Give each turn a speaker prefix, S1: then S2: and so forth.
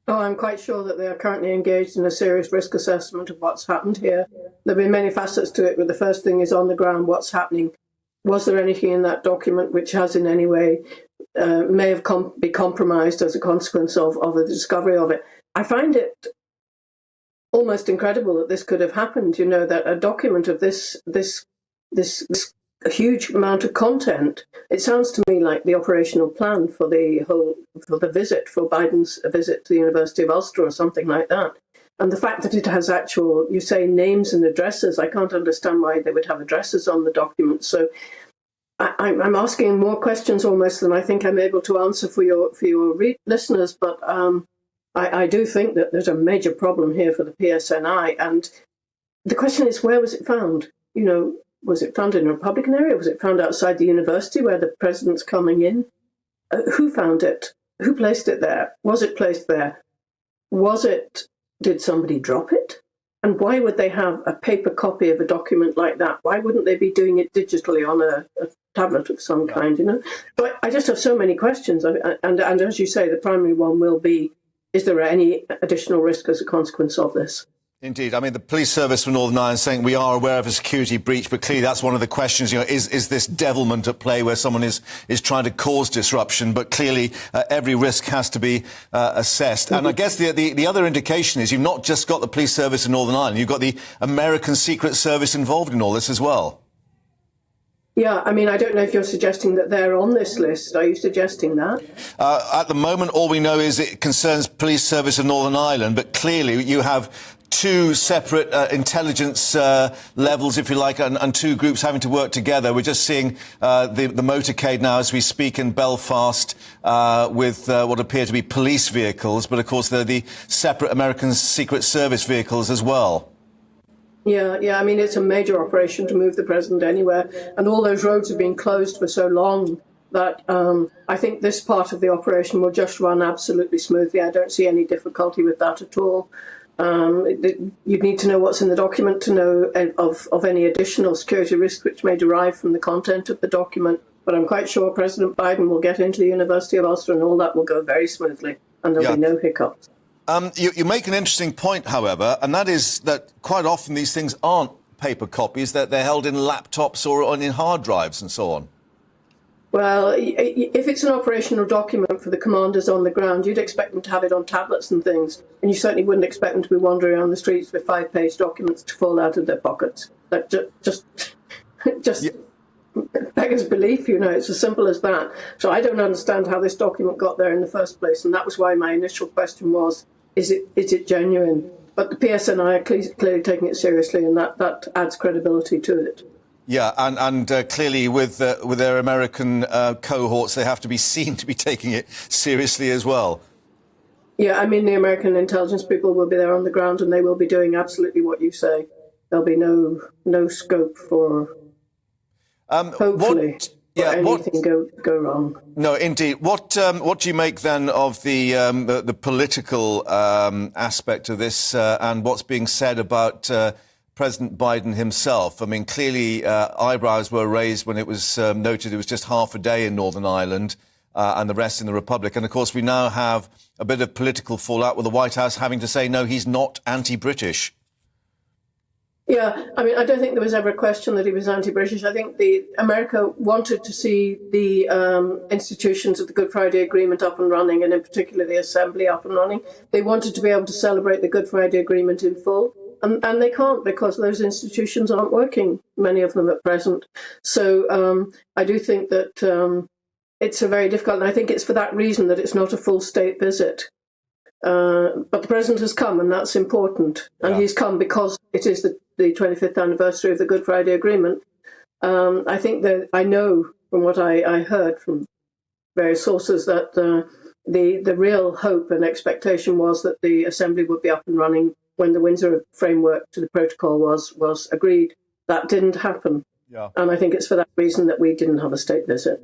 S1: Oh, I'm quite sure that they are currently engaged in a serious risk assessment of what's happened here. There have been many facets to it, but the first thing is on the ground, what's happening. Was there anything in that document which has in any way may have be compromised as a consequence of the discovery of it? I find it almost incredible that this could have happened, you know, that a document of this huge amount of content. It sounds to me like the operational plan for the visit, for Biden's visit to the University of Ulster or something like that. And the fact that it has actual, you say, names and addresses, I can't understand why they would have addresses on the document. So I'm asking more questions almost than I think I'm able to answer for your listeners. But I do think that there's a major problem here for the PSNI. And the question is, where was it found? You know, was it found in a Republican area? Was it found outside the university where the president's coming in? Who found it? Who placed it there? Was it placed there? Did somebody drop it? And why would they have a paper copy of a document like that? Why wouldn't they be doing it digitally on a tablet of some kind, you know? So I just have so many questions. And as you say, the primary one will be, is there any additional risk as a consequence of this?
S2: Indeed. I mean, the police service for Northern Ireland saying we are aware of a security breach, but clearly that's one of the questions, you know, is this devilment at play where someone is trying to cause disruption? But clearly every risk has to be assessed. And I guess the other indication is you've not just got the police service in Northern Ireland, you've got the American Secret Service involved in all this as well.
S1: Yeah, I mean, I don't know if you're suggesting that they're on this list. Are you suggesting that?
S2: At the moment, all we know is it concerns police service of Northern Ireland, but clearly you have two separate intelligence levels, if you like, and two groups having to work together. We're just seeing the motorcade now as we speak in Belfast with what appear to be police vehicles, but of course they're the separate American Secret Service vehicles as well.
S1: Yeah. I mean, it's a major operation to move the president anywhere, and all those roads have been closed for so long that I think this part of the operation will just run absolutely smoothly. I don't see any difficulty with that at all. You'd need to know what's in the document to know of any additional security risks which may derive from the content of the document. But I'm quite sure President Biden will get into the University of Ulster and all that will go very smoothly and there'll be no hiccups.
S2: You make an interesting point, however, and that is that quite often these things aren't paper copies, that they're held in laptops or in hard drives and so on.
S1: Well, if it's an operational document for the commanders on the ground, you'd expect them to have it on tablets and things, and you certainly wouldn't expect them to be wandering around the streets with 5-page documents to fall out of their pockets. That just beggars belief, you know, it's as simple as that. So I don't understand how this document got there in the first place, and that was why my initial question was, is it genuine? But the PSNI are clearly taking it seriously, and that adds credibility to it.
S2: Yeah, and clearly with their American cohorts, they have to be seen to be taking it seriously as well.
S1: Yeah, I mean, the American intelligence people will be there on the ground and they will be doing absolutely what you say. There'll be no scope for, hopefully, anything go wrong.
S2: No, indeed. What do you make then of the political aspect of this and what's being said about President Biden himself? I mean, clearly eyebrows were raised when it was noted it was just half a day in Northern Ireland and the rest in the Republic. And, of course, we now have a bit of political fallout with the White House having to say, no, he's not anti-British.
S1: Yeah, I mean, I don't think there was ever a question that he was anti-British. I think America wanted to see the institutions of the Good Friday Agreement up and running, and in particular the Assembly up and running. They wanted to be able to celebrate the Good Friday Agreement in full. And they can't because those institutions aren't working, many of them at present. So I do think that it's a very difficult, and I think it's for that reason that it's not a full state visit. But the president has come, and that's important. And he's come because it is the 25th anniversary of the Good Friday Agreement. I think that I know from what I heard from various sources that the real hope and expectation was that the Assembly would be up and running when the Windsor framework to the protocol was agreed. That didn't happen. Yeah. And I think it's for that reason that we didn't have a state visit.